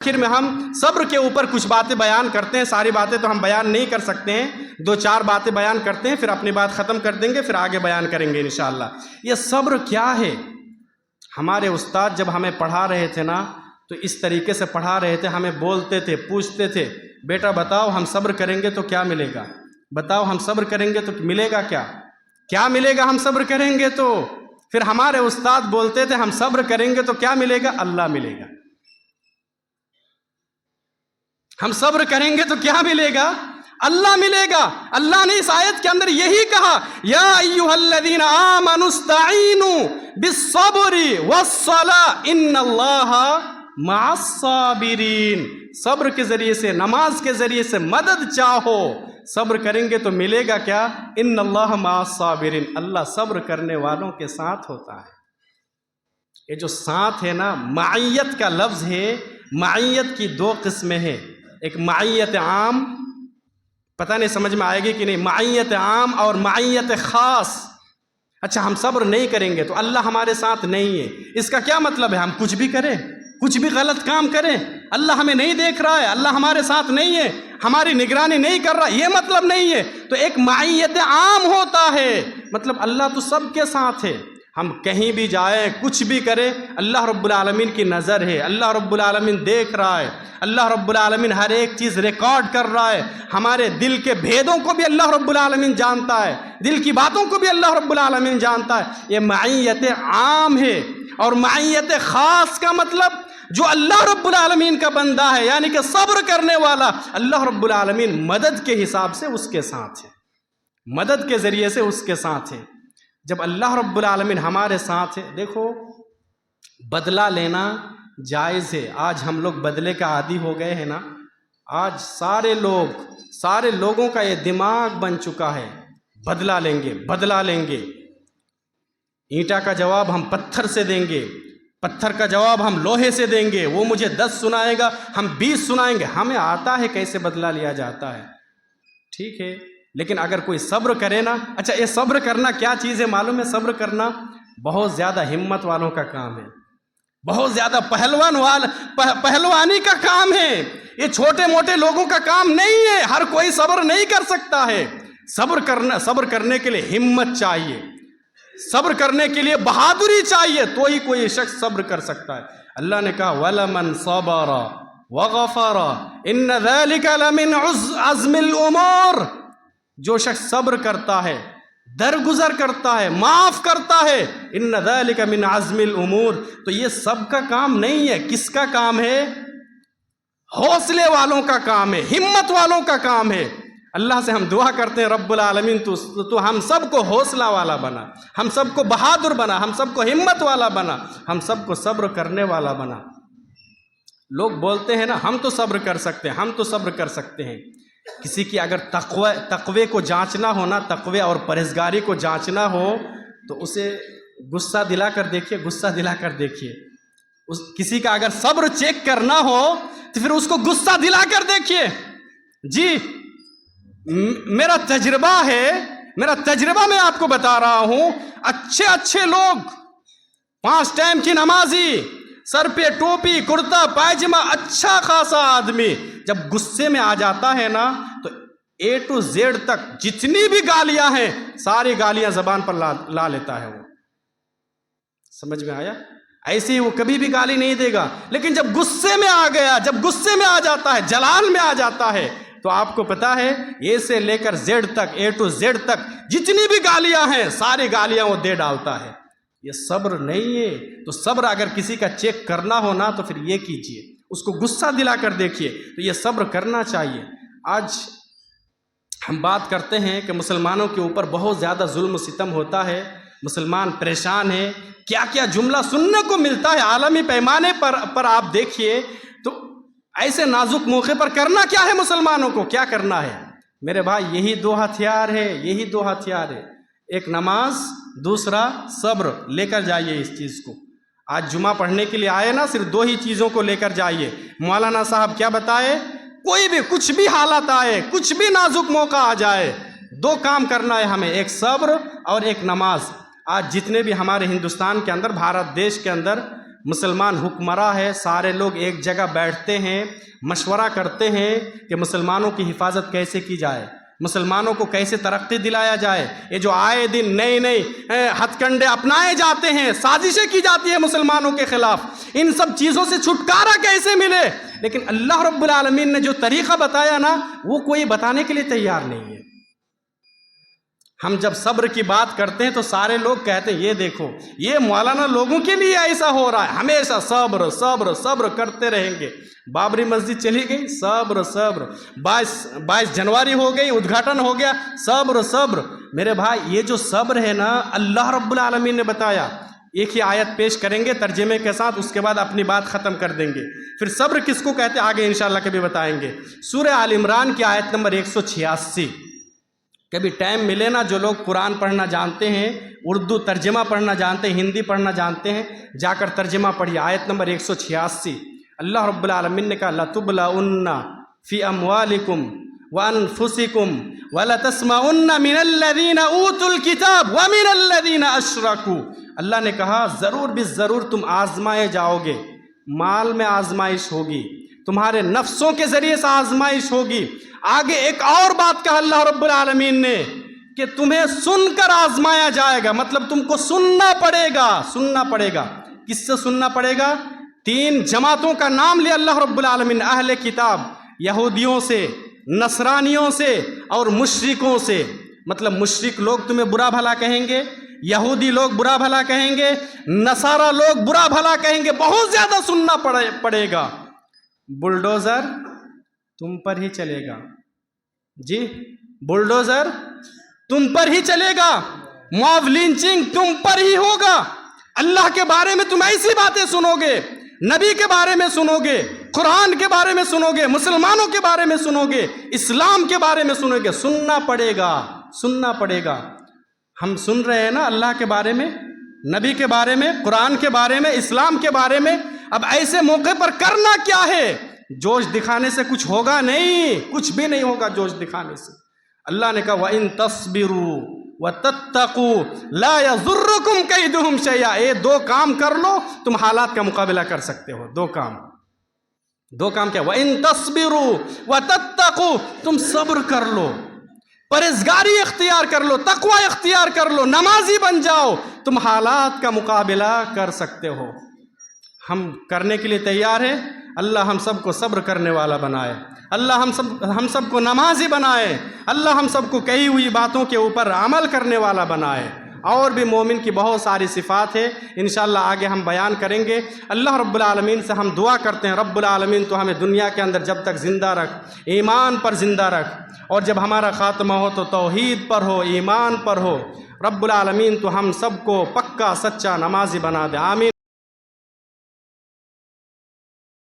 آخر میں ہم صبر کے اوپر کچھ باتیں بیان کرتے ہیں، ساری باتیں تو ہم بیان نہیں کر سکتے ہیں، 2-4 باتیں بیان کرتے ہیں، پھر اپنی بات ختم کر دیں گے، پھر آگے بیان کریں گے انشاءاللہ۔ یہ صبر کیا ہے؟ ہمارے استاد جب ہمیں پڑھا رہے تھے نا تو اس طریقے سے پڑھا رہے تھے، ہمیں بولتے تھے، پوچھتے تھے، بیٹا بتاؤ ہم صبر کریں گے تو کیا ملے گا؟ بتاؤ ہم صبر کریں گے تو ملے گا کیا؟ کیا ملے گا ہم صبر کریں گے تو؟ پھر ہمارے استاد بولتے تھے ہم صبر کریں گے تو کیا ملے گا؟ اللہ ملے گا۔ ہم صبر کریں گے تو کیا ملے گا؟ اللہ ملے گا۔ اللہ نے اس آیت کے اندر یہی کہا، یا ایھا الذین آمنوا استعینوا بالصبر والصلاۃ ان اللہ مع الصابرین۔ صبر کے ذریعے سے، نماز کے ذریعے سے مدد چاہو، صبر کریں گے تو ملے گا کیا؟ ان اللہ مع الصابرین، اللہ صبر کرنے والوں کے ساتھ ہوتا ہے۔ یہ جو ساتھ ہے نا، معیت کا لفظ ہے، معیت کی 2 قسمیں ہیں، ایک معیت عام، پتہ نہیں سمجھ میں آئے گی کہ نہیں، معیت عام اور معیت خاص۔ اچھا ہم صبر نہیں کریں گے تو اللہ ہمارے ساتھ نہیں ہے، اس کا کیا مطلب ہے؟ ہم کچھ بھی کریں، کچھ بھی غلط کام کریں، اللہ ہمیں نہیں دیکھ رہا ہے، اللہ ہمارے ساتھ نہیں ہے، ہماری نگرانی نہیں کر رہا، یہ مطلب نہیں ہے۔ تو ایک معیت عام ہوتا ہے، مطلب اللہ تو سب کے ساتھ ہے، ہم کہیں بھی جائیں، کچھ بھی کریں، اللہ رب العالمین کی نظر ہے، اللہ رب العالمین دیکھ رہا ہے، اللہ رب العالمین ہر ایک چیز ریکارڈ کر رہا ہے، ہمارے دل کے بھیدوں کو بھی اللہ رب العالمین جانتا ہے، دل کی باتوں کو بھی اللہ رب العالمین جانتا ہے۔ یہ معیت عام ہے۔ اور معیت خاص کا مطلب جو اللہ رب العالمین کا بندہ ہے، یعنی کہ صبر کرنے والا، اللہ رب العالمین مدد کے حساب سے اس کے ساتھ ہے، مدد کے ذریعے سے اس کے ساتھ ہے۔ جب اللہ رب العالمین ہمارے ساتھ ہے، دیکھو بدلہ لینا جائز ہے۔ آج ہم لوگ بدلے کا عادی ہو گئے ہیں نا، آج سارے لوگوں کا یہ دماغ بن چکا ہے، بدلہ لیں گے، بدلہ لیں گے، اینٹا کا جواب ہم پتھر سے دیں گے، پتھر کا جواب ہم لوہے سے دیں گے، وہ مجھے 10 سنائے گا، ہم 20 سنائیں گے۔ ہمیں آتا ہے کیسے بدلہ لیا جاتا ہے، ٹھیک ہے، لیکن اگر کوئی صبر کرے نا، اچھا یہ صبر کرنا کیا چیز ہے معلوم ہے؟ صبر کرنا بہت زیادہ ہمت والوں کا کام ہے، بہت زیادہ پہلوانی کا کام ہے، یہ چھوٹے موٹے لوگوں کا کام نہیں ہے، ہر کوئی صبر نہیں کر سکتا ہے۔ صبر کرنے کے لیے ہمت چاہیے، صبر کرنے کے لیے بہادری چاہیے، تو ہی کوئی شخص صبر کر سکتا ہے۔ اللہ نے کہا وَلَمَنْ صَبَرَ وَغَفَرَ إِنَّ ذَلِكَ لَمِنْ عَزْمِ الْأُمُورِ۔ جو شخص صبر کرتا ہے، درگزر کرتا ہے، معاف کرتا ہے، ان ذالک من عزم الامور، تو یہ سب کا کام نہیں ہے۔ کس کا کام ہے؟ حوصلے والوں کا کام ہے، ہمت والوں کا کام ہے۔ اللہ سے ہم دعا کرتے ہیں رب العالمین تو ہم سب کو حوصلہ والا بنا، ہم سب کو بہادر بنا، ہم سب کو ہمت والا بنا، ہم سب کو صبر کرنے والا بنا۔ لوگ بولتے ہیں نا ہم تو صبر کر سکتے ہیں، ہم تو صبر کر سکتے ہیں۔ کسی کی اگر تقوی کو جانچنا ہو نا، تقوی اور پرہیزگاری کو جانچنا ہو تو اسے غصہ دلا کر دیکھیے، غصہ دلا کر دیکھیے۔ کسی کا اگر صبر چیک کرنا ہو تو پھر اس کو غصہ دلا کر دیکھیے۔ جی میرا تجربہ ہے، میرا تجربہ میں آپ کو بتا رہا ہوں، اچھے لوگ، 5 ٹائم کی نمازی، سر پہ ٹوپی، کرتا پائجامہ، اچھا خاصا آدمی، جب غصے میں آ جاتا ہے نا تو A to Z تک جتنی بھی گالیاں ہیں ساری گالیاں زبان پر لا لیتا ہے۔ وہ سمجھ میں آیا؟ ایسے ہی وہ کبھی بھی گالی نہیں دے گا، لیکن جب غصے میں آ گیا، جب غصے میں آ جاتا ہے، جلال میں آ جاتا ہے، تو آپ کو پتا ہے A سے لے کر Z تک، A to Z تک جتنی بھی گالیاں ہیں ساری گالیاں وہ دے ڈالتا ہے۔ یہ صبر نہیں ہے۔ تو صبر اگر کسی کا چیک کرنا ہو نا تو پھر یہ کیجئے، اس کو غصہ دلا کر دیکھیے، تو یہ صبر کرنا چاہیے۔ آج ہم بات کرتے ہیں کہ مسلمانوں کے اوپر بہت زیادہ ظلم و ستم ہوتا ہے، مسلمان پریشان ہیں، کیا کیا جملہ سننے کو ملتا ہے عالمی پیمانے پر آپ دیکھیے، تو ایسے نازک موقع پر کرنا کیا ہے مسلمانوں کو؟ کیا کرنا ہے میرے بھائی؟ یہی 2 ہتھیار ہے، یہی 2 ہتھیار ہے، ایک نماز، دوسرا صبر۔ لے کر جائیے اس چیز کو۔ آج جمعہ پڑھنے کے لیے آئے نا، صرف 2 ہی چیزوں کو لے کر جائیے۔ مولانا صاحب کیا بتائے؟ کوئی بھی کچھ بھی حالت آئے، کچھ بھی نازک موقع آ جائے، 2 کام کرنا ہے ہمیں، ایک صبر اور ایک نماز۔ آج جتنے بھی ہمارے ہندوستان کے اندر، بھارت دیش کے اندر مسلمان حکمراں ہے، سارے لوگ ایک جگہ بیٹھتے ہیں، مشورہ کرتے ہیں کہ مسلمانوں کی حفاظت کیسے کی جائے، مسلمانوں کو کیسے ترقی دلایا جائے۔ یہ جو آئے دن نئے ہتھ کنڈے اپنائے جاتے ہیں، سازشیں کی جاتی ہیں مسلمانوں کے خلاف، ان سب چیزوں سے چھٹکارا کیسے ملے؟ لیکن اللہ رب العالمین نے جو طریقہ بتایا نا، وہ کوئی بتانے کے لیے تیار نہیں ہے۔ ہم جب صبر کی بات کرتے ہیں تو سارے لوگ کہتے ہیں یہ دیکھو یہ مولانا لوگوں کے لیے ایسا ہو رہا ہے، ہمیشہ صبر صبر صبر کرتے رہیں گے۔ بابری مسجد چلی گئی، صبر صبر، 22 جنوری ہو گئی، ادگھاٹن ہو گیا، صبر صبر۔ میرے بھائی یہ جو صبر ہے نا، اللہ رب العالمین نے بتایا۔ ایک ہی آیت پیش کریں گے ترجمے کے ساتھ، اس کے بعد اپنی بات ختم کر دیں گے۔ پھر صبر کس کو کہتے ہیں آگے انشاءاللہ کبھی بتائیں گے۔ سورہ آل عمران کی آیت نمبر 186۔ کبھی ٹائم ملے نا، جو لوگ قرآن پڑھنا جانتے ہیں، اردو ترجمہ پڑھنا جانتے ہیں، ہندی پڑھنا جانتے ہیں، جا کر ترجمہ پڑھیے۔ آیت نمبر 186 اللہ رب العالمین نے کہا لَتُبْلَوُنَّ فِي أَمْوَالِكُمْ وَأَنفُسِكُمْ وَلَتَسْمَعُنَّ مِنَ الَّذِينَ أُوتُوا الْكِتَابَ وَمِنَ الَّذِينَ أَشْرَكُوا۔ اللہ نے کہا ضرور بھی ضرور تم آزمائے جاؤ گے، مال میں آزمائش ہوگی، تمہارے نفسوں کے ذریعے سے آزمائش ہوگی۔ آگے ایک اور بات کہا اللہ رب العالمین نے کہ تمہیں سن کر آزمایا جائے گا، مطلب تم کو سننا پڑے گا، سننا پڑے گا۔ کس سے سننا پڑے گا؟ 3 جماعتوں کا نام لیا اللہ رب العالمین، اہل کتاب، یہودیوں سے، نصرانیوں سے اور مشرکوں سے۔ مطلب مشرک لوگ تمہیں برا بھلا کہیں گے، یہودی لوگ برا بھلا کہیں گے، نصارہ لوگ برا بھلا کہیں گے، بہت زیادہ سننا پڑے گا۔ بلڈوزر تم پر ہی چلے گا، جی بلڈوزر تم پر ہی چلے گا، موب لنچنگ تم پر ہی ہوگا۔ اللہ کے بارے میں تم ایسی باتیں سنو گے، نبی کے بارے میں سنو گے، قرآن کے بارے میں سنو گے، مسلمانوں کے بارے میں سنو گے، اسلام کے بارے میں سنو گے، سننا پڑے گا، سننا پڑے گا۔ ہم سن رہے ہیں نا اللہ کے بارے میں، نبی کے بارے میں، قرآن کے بارے میں، اسلام کے بارے میں۔ اب ایسے موقع پر کرنا کیا ہے؟ جوش دکھانے سے کچھ ہوگا نہیں، کچھ بھی نہیں ہوگا جوش دکھانے سے۔ اللہ نے کہا وَإِن تَصْبِرُوا وَتَتَّقُوا لَا يَضُرُّكُمْ كَيْدُهُمْ شَيْئًا۔ یہ 2 کام کر لو تم حالات کا مقابلہ کر سکتے ہو۔ 2 کام کیا؟ وَإِن تَصْبِرُوا وَتَتَّقُوا، تم صبر کر لو، پرہیزگاری اختیار کر لو، تقوی اختیار کر لو، نمازی بن جاؤ، تم حالات کا مقابلہ کر سکتے ہو۔ ہم کرنے کے لیے تیار ہیں۔ اللہ ہم سب کو صبر کرنے والا بنائے، اللہ ہم سب کو نمازی بنائے، اللہ ہم سب کو کہی ہوئی باتوں کے اوپر عمل کرنے والا بنائے۔ اور بھی مومن کی بہت ساری صفات ہے، انشاءاللہ آگے ہم بیان کریں گے۔ اللہ رب العالمین سے ہم دعا کرتے ہیں رب العالمین تو ہمیں دنیا کے اندر جب تک زندہ رکھ، ایمان پر زندہ رکھ، اور جب ہمارا خاتمہ ہو تو توحید پر ہو، ایمان پر ہو۔ رب العالمین تو ہم سب کو پکا سچا نمازی بنا دے، آمین۔